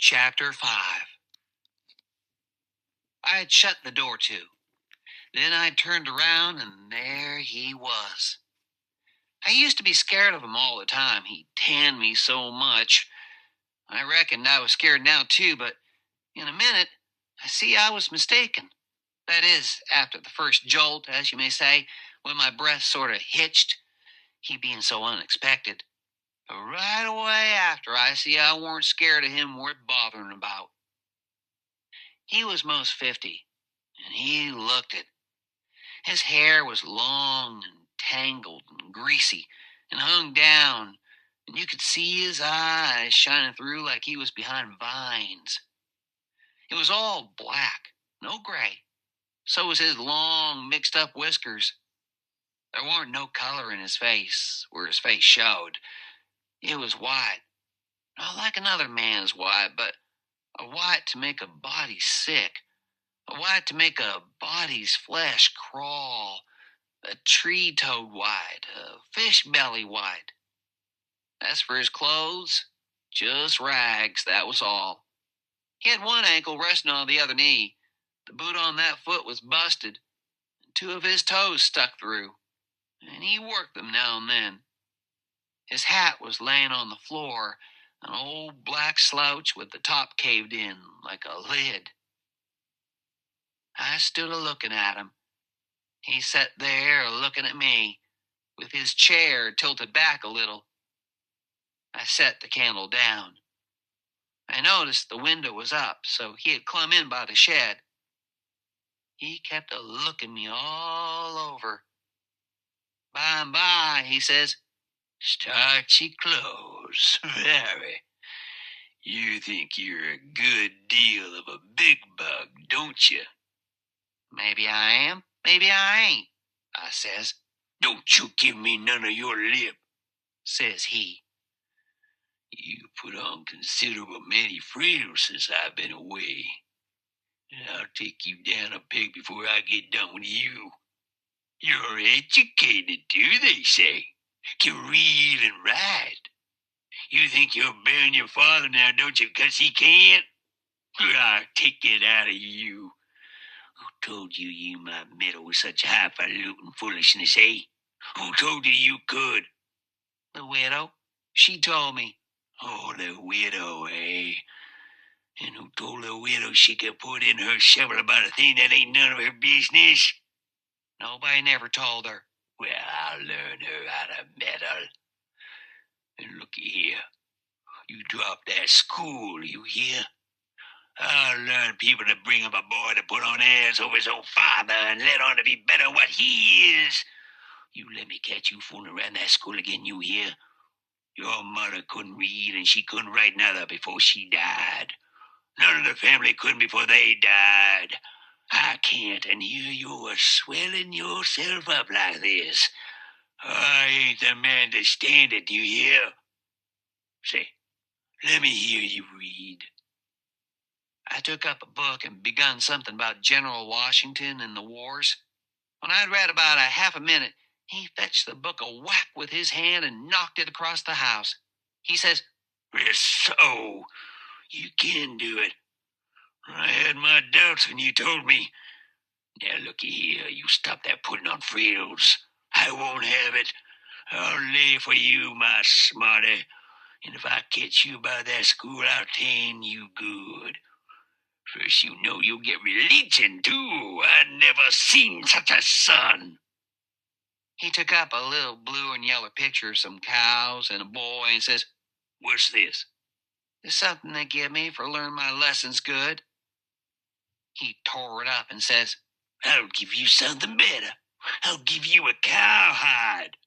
Chapter 5. I had shut the door to. Then I turned around and there he was. I used to be scared of him all the time. He tanned me so much. I reckoned I was scared now too, but in a minute I see I was mistaken. That is, after the first jolt, as you may say, when my breath sort of hitched, he being so unexpected. But right away after, I see I weren't scared of him worth bothering about. He was most 50, and he looked it. His hair was long and tangled and greasy and hung down, and you could see his eyes shining through like he was behind vines. It was all black, no gray. So was his long, mixed up whiskers. There warn't no color in his face, where his face showed. It was white, not like another man's white, but a white to make a body sick, a white to make a body's flesh crawl. A tree toad white, a fish belly white. As for his clothes, just rags, that was all. He had one ankle resting on the other knee. The boot on that foot was busted, and two of his toes stuck through, and he worked them now and then. His hat was laying on the floor, an old black slouch with the top caved in like a lid. I stood a-looking at him. He sat there a-looking at me, with his chair tilted back a little. I set the candle down. I noticed the window was up, so he had clumb in by the shed. He kept a-looking me all over. By and by, he says, "Starchy clothes, very. You think you're a good deal of a big bug, don't you?" "Maybe I am, maybe I ain't," I says. "Don't you give me none of your lip," says he. "You put on considerable many frills since I've been away. And I'll take you down a peg before I get done with you. You're educated, too, they say. Can read and write. You think you're bearing your father now, don't you, 'cause he can't? I'll take it out of you. Who told you you might meddle with such highfalutin foolishness, eh? Who told you could?" "The widow. She told me." "Oh, the widow, eh? And who told the widow she could put in her shovel about a thing that ain't none of her business?" "Nobody never told her." "Well, I'll learn her how to meddle. And looky here, you drop that school, you hear? I'll learn people to bring up a boy to put on airs over his own father and let on to be better than what he is. You let me catch you fooling around that school again, you hear? Your mother couldn't read and she couldn't write neither before she died. None of the family couldn't before they died. I can't, and here you are swelling yourself up like this. I ain't the man to stand it, do you hear? Say, let me hear you read." I took up a book and begun something about General Washington and the wars. When I'd read about a half a minute, he fetched the book a whack with his hand and knocked it across the house. He says, "Yes, so you can do it. I had my doubts when you told me. Now looky here, you stop that putting on frills. I won't have it. I'll lay for you, my smarty. And if I catch you by that school, I'll tan you good. First you know you'll get religion, too. I never seen such a son." He took up a little blue and yellow picture of some cows and a boy and says, "What's this?" "It's something they give me for learning my lessons good." He tore it up and says, "I'll give you something better. I'll give you a cowhide."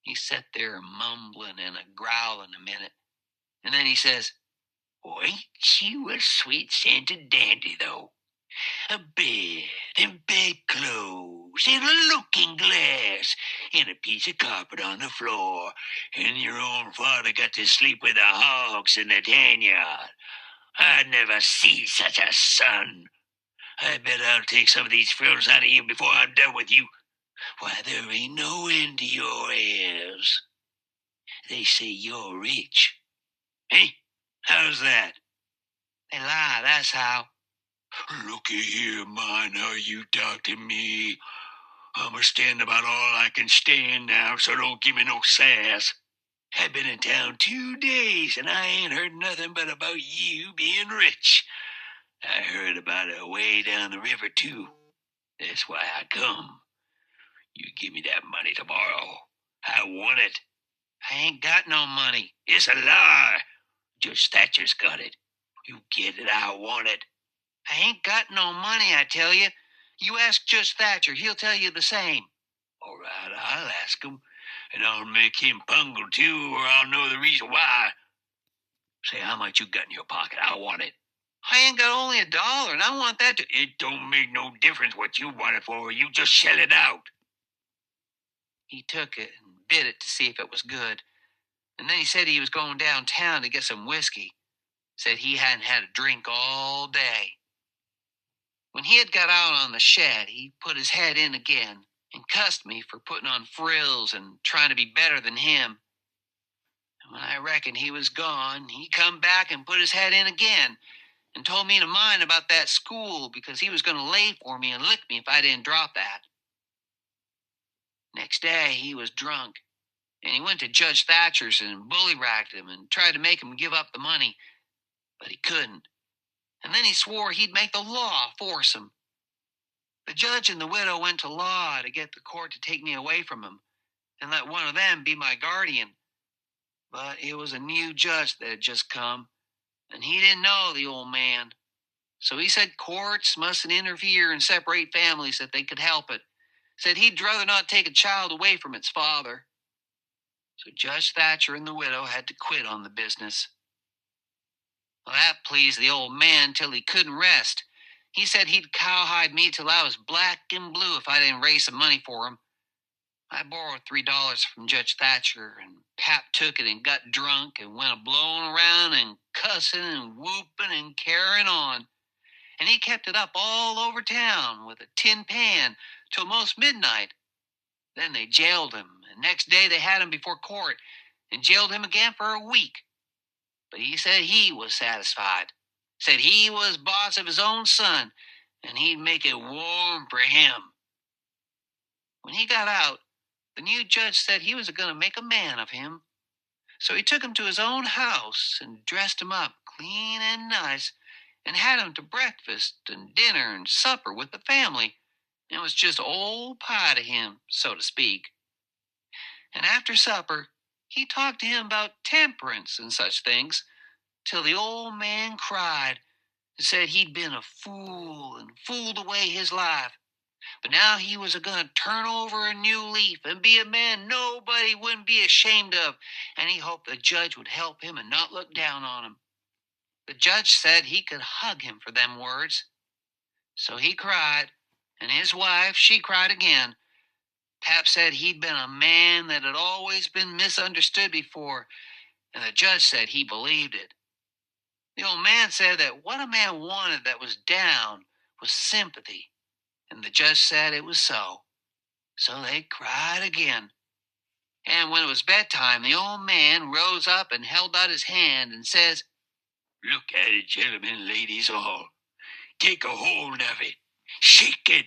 He sat there mumbling and a-growling a minute, and then he says, "Ain't you a sweet-scented dandy, though? A bed and bedclothes and a looking-glass and a piece of carpet on the floor, and your own father got to sleep with the hogs in the tan yard. I never see such a son. I bet I'll take some of these frills out of you before I'm done with you. Why, there ain't no end to your heirs. They say you're rich. Eh? How's that? They lie, that's how. Looky here, mind how you talk to me. I'm a stand about all I can stand now, so don't give me no sass. I've been in town 2 days, and I ain't heard nothing but about you being rich. I heard about it way down the river, too. That's why I come. You give me that money tomorrow. I want it. I ain't got no money. It's a lie. Judge Thatcher's got it. You get it, I want it. I ain't got no money, I tell you. You ask Judge Thatcher, he'll tell you the same. All right, I'll ask him, and I'll make him bungle too, or I'll know the reason why. Say how much you got in your pocket. I want it. I ain't got only $1, and I want that to... It don't make no difference what you want it for. You just shell it out. He took it and bit it to see if it was good. And then he said he was going downtown to get some whiskey. Said he hadn't had a drink all day. When he had got out on the shed, he put his head in again and cussed me for putting on frills and trying to be better than him. And when I reckoned he was gone, he come back and put his head in again and told me to mind about that school because he was going to lay for me and lick me if I didn't drop that. Next day, he was drunk, and he went to Judge Thatcher's and bully-ragged him and tried to make him give up the money, but he couldn't. And then he swore he'd make the law force him. The judge and the widow went to law to get the court to take me away from him and let one of them be my guardian. But it was a new judge that had just come, and he didn't know the old man. So he said courts mustn't interfere and separate families if they could help it. Said he'd rather not take a child away from its father. So Judge Thatcher and the widow had to quit on the business. Well, that pleased the old man till he couldn't rest. He said he'd cowhide me till I was black and blue if I didn't raise some money for him. I borrowed $3 from Judge Thatcher, and Pap took it and got drunk and went a-blowing around and cussing and whooping and carrying on. And he kept it up all over town with a tin pan till most midnight. Then they jailed him, and next day they had him before court and jailed him again for a week. But he said he was satisfied. Said he was boss of his own son, and he'd make it warm for him. When he got out, the new judge said he was going to make a man of him. So he took him to his own house and dressed him up clean and nice and had him to breakfast and dinner and supper with the family. It was just old pie to him, so to speak. And after supper, he talked to him about temperance and such things, till the old man cried and said he'd been a fool and fooled away his life. But now he was going to turn over a new leaf and be a man nobody wouldn't be ashamed of, and he hoped the judge would help him and not look down on him. The judge said he could hug him for them words. So he cried, and his wife, she cried again. Pap said he'd been a man that had always been misunderstood before, and the judge said he believed it. The old man said that what a man wanted that was down was sympathy, and the judge said it was so. So they cried again. And when it was bedtime, the old man rose up and held out his hand and says, "Look at it, gentlemen, ladies all. Take a hold of it. Shake it.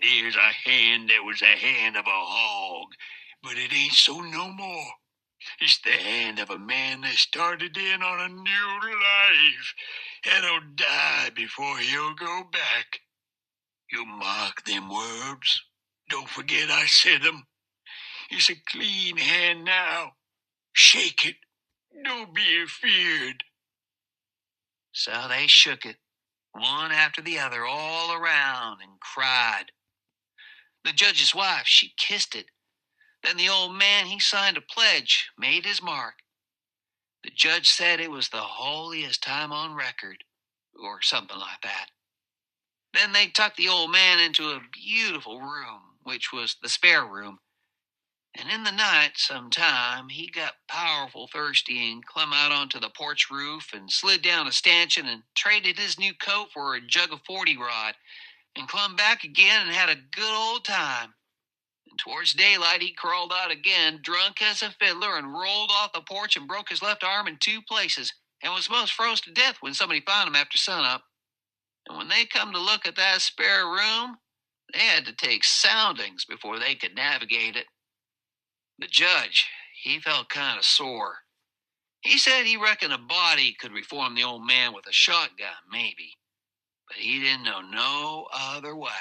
There's a hand that was the hand of a hog, but it ain't so no more. It's the hand of a man that started in on a new life and'll die before he'll go back. You mark them words. Don't forget I said them. It's a clean hand now. Shake it. Don't be afeared." So they shook it, one after the other, all around, and cried. The judge's wife, she kissed it. Then the old man, he signed a pledge, made his mark. The judge said it was the holiest time on record, or something like that. Then they tucked the old man into a beautiful room, which was the spare room. And in the night, sometime, he got powerful thirsty and clumb out onto the porch roof and slid down a stanchion and traded his new coat for a jug of 40 rod and clumb back again and had a good old time. And towards daylight, he crawled out again, drunk as a fiddler, and rolled off the porch and broke his left arm in 2 places. and was most froze to death when somebody found him after sunup. And when they come to look at that spare room, they had to take soundings before they could navigate it. The judge, he felt kind of sore. He said he reckoned a body could reform the old man with a shotgun, maybe, but he didn't know no other way.